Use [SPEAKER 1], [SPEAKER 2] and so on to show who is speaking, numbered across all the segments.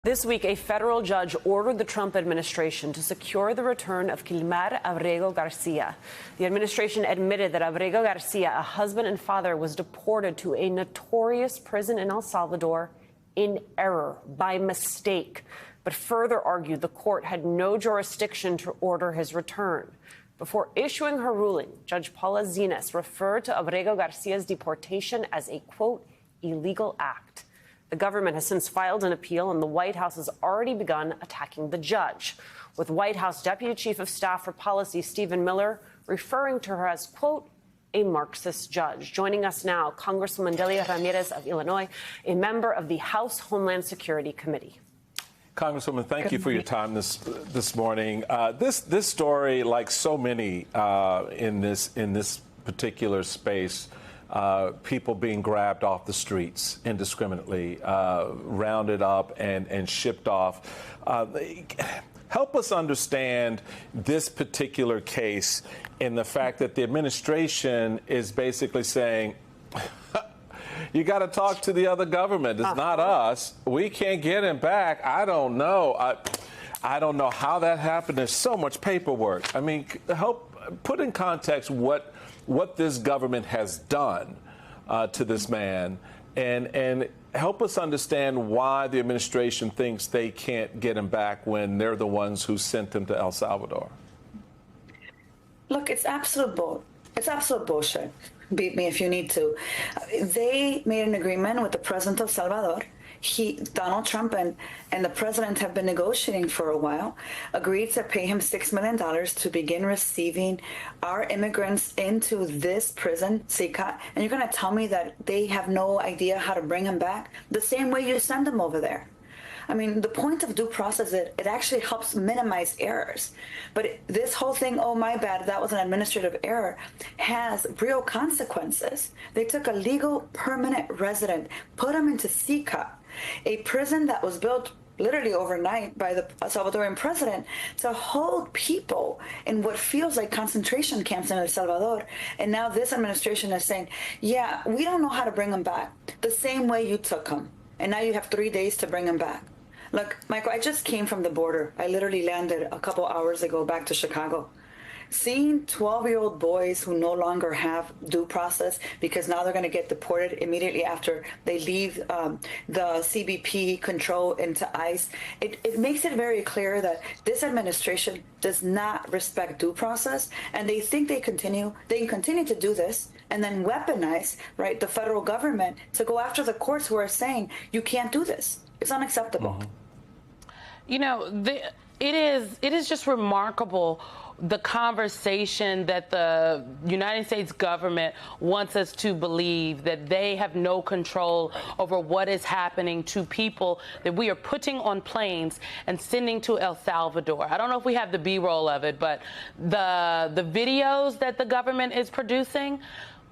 [SPEAKER 1] This week, a federal judge ordered the Trump administration to secure the return of Kilmar Abrego Garcia. The administration admitted that Abrego Garcia, a husband and father, was deported to a notorious prison in El Salvador in error, by mistake, but further argued the court had no jurisdiction to order his return. Before issuing her ruling, Judge Paula Zines referred to Abrego Garcia's deportation as a, quote, illegal act. The government has since filed an appeal, and the White House has already begun attacking the judge, with White House Deputy Chief of Staff for Policy Stephen Miller referring to her as, quote, a Marxist judge. Joining us now, Congresswoman Delia Ramirez of Illinois, a member of the House Homeland Security Committee.
[SPEAKER 2] Congresswoman, thank you for your time this morning. This story, like so many in this particular space, people being grabbed off the streets indiscriminately, rounded up and shipped off. Help us understand this particular case in the fact that the administration is basically saying, you got to talk to the other government. It's not us. We can't get him back. I don't know. I don't know how that happened. There's so much paperwork. I mean, help put in context what this government has done to this man, and help us understand why the administration thinks they can't get him back when they're the ones who sent him to El Salvador.
[SPEAKER 3] Look, it's absolute bullshit. Beat me if you need to. They made an agreement with the president of Salvador. Donald Trump and the president have been negotiating for a while, agreed to pay him $6 million to begin receiving our immigrants into this prison, CICAT, and you're going to tell me that they have no idea how to bring him back? The same way you send them over there. I mean, the point of due process, it actually helps minimize errors. But this whole thing, oh, my bad, that was an administrative error, has real consequences. They took a legal permanent resident, put him into CICAT, a prison that was built literally overnight by the Salvadoran president to hold people in what feels like concentration camps in El Salvador. And now this administration is saying, yeah, we don't know how to bring them back the same way you took them. And now you have 3 days to bring them back. Look, Michael, I just came from the border. I literally landed a couple hours ago back to Chicago. Seeing 12-year-old boys who no longer have due process because now they're going to get deported immediately after they leave the CBP control into ICE, it makes it very clear that this administration does not respect due process, and they think they can continue to do this and then weaponize, right, the federal government to go after the courts who are saying you can't do this. It's unacceptable.
[SPEAKER 4] Mm-hmm. You know, it is just remarkable, the conversation that the United States government wants us to believe that they have no control over what is happening to people that we are putting on planes and sending to El Salvador. I don't know if we have the B-roll of it, but the videos that the government is producing,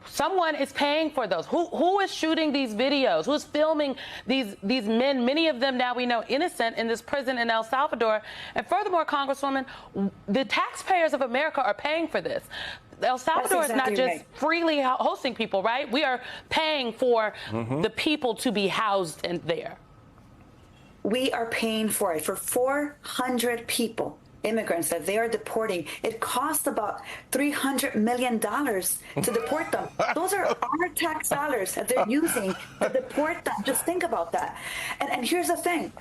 [SPEAKER 4] someone is paying for those. Who is shooting these videos? Who's filming these men, many of them now we know innocent, in this prison in El Salvador? And furthermore, Congresswoman, the taxpayers of America are paying for this. El Salvador is not just freely hosting people, right? We are paying for the people to be housed in there.
[SPEAKER 3] We are paying for it for 400 people. Immigrants that they are deporting. It costs about $300 million to deport them. Those are our tax dollars that they're using to deport them. Just think about that. And here's the thing.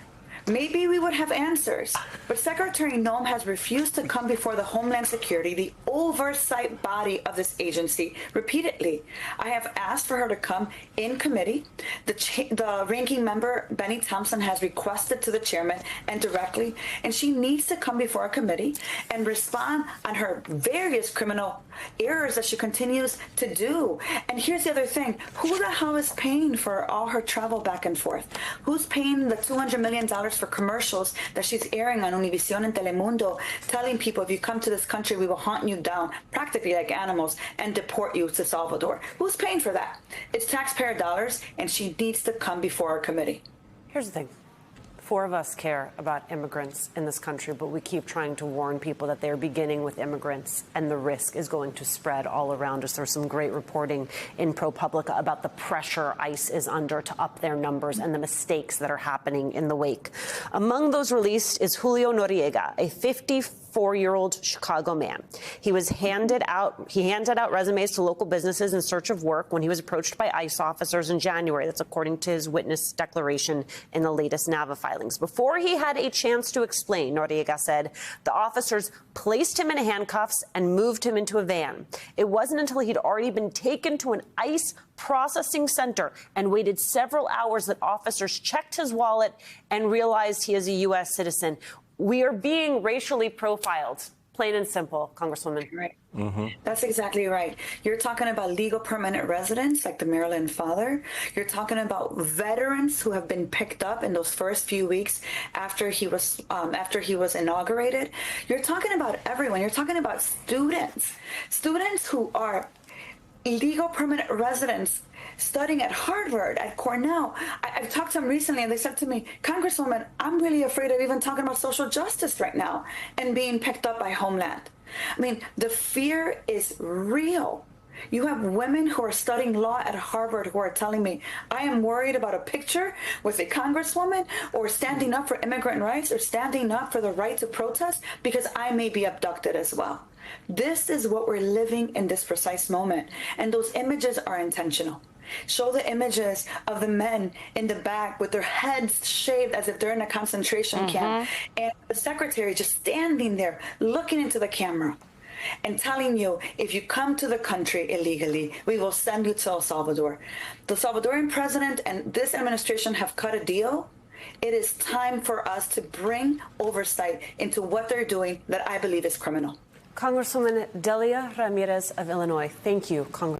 [SPEAKER 3] Maybe we would have answers, but Secretary Noem has refused to come before the Homeland Security, the oversight body of this agency, repeatedly. I have asked for her to come in committee. The ranking member, Benny Thompson, has requested to the chairman and directly, and she needs to come before a committee and respond on her various criminal errors that she continues to do. And here's the other thing. Who the hell is paying for all her travel back and forth? Who's paying the $200 million for commercials that she's airing on Univision and Telemundo, telling people, if you come to this country, we will hunt you down practically like animals and deport you to Salvador? Who's paying for that? It's taxpayer dollars, and she needs to come before our committee.
[SPEAKER 1] Here's the thing. Four of us care about immigrants in this country, but we keep trying to warn people that they're beginning with immigrants and the risk is going to spread all around us. There's some great reporting in ProPublica about the pressure ICE is under to up their numbers and the mistakes that are happening in the wake. Among those released is Julio Noriega, a 54-year-old Chicago man. He handed out resumes to local businesses in search of work when he was approached by ICE officers in January. That's according to his witness declaration in the latest NAVA filings. Before he had a chance to explain, Noriega said, the officers placed him in handcuffs and moved him into a van. It wasn't until he'd already been taken to an ICE processing center and waited several hours that officers checked his wallet and realized he is a U.S. citizen. We are being racially profiled. Plain and simple, Congresswoman.
[SPEAKER 3] Right. That's exactly right. You're talking about legal permanent residents like the Maryland father. You're talking about veterans who have been picked up in those first few weeks after he was inaugurated. You're talking about everyone. You're talking about students who are legal permanent residents studying at Harvard, at Cornell. I've talked to them recently, and they said to me, Congresswoman, I'm really afraid of even talking about social justice right now and being picked up by Homeland. I mean, the fear is real. You have women who are studying law at Harvard who are telling me, I am worried about a picture with a congresswoman or standing up for immigrant rights or standing up for the right to protest because I may be abducted as well. This is what we're living in this precise moment. And those images are intentional. Show the images of the men in the back with their heads shaved as if they're in a concentration camp. And the secretary just standing there looking into the camera and telling you, if you come to the country illegally, we will send you to El Salvador. The Salvadoran president and this administration have cut a deal. It is time for us to bring oversight into what they're doing that I believe is criminal.
[SPEAKER 1] Congresswoman Delia Ramirez of Illinois, thank you, Congresswoman.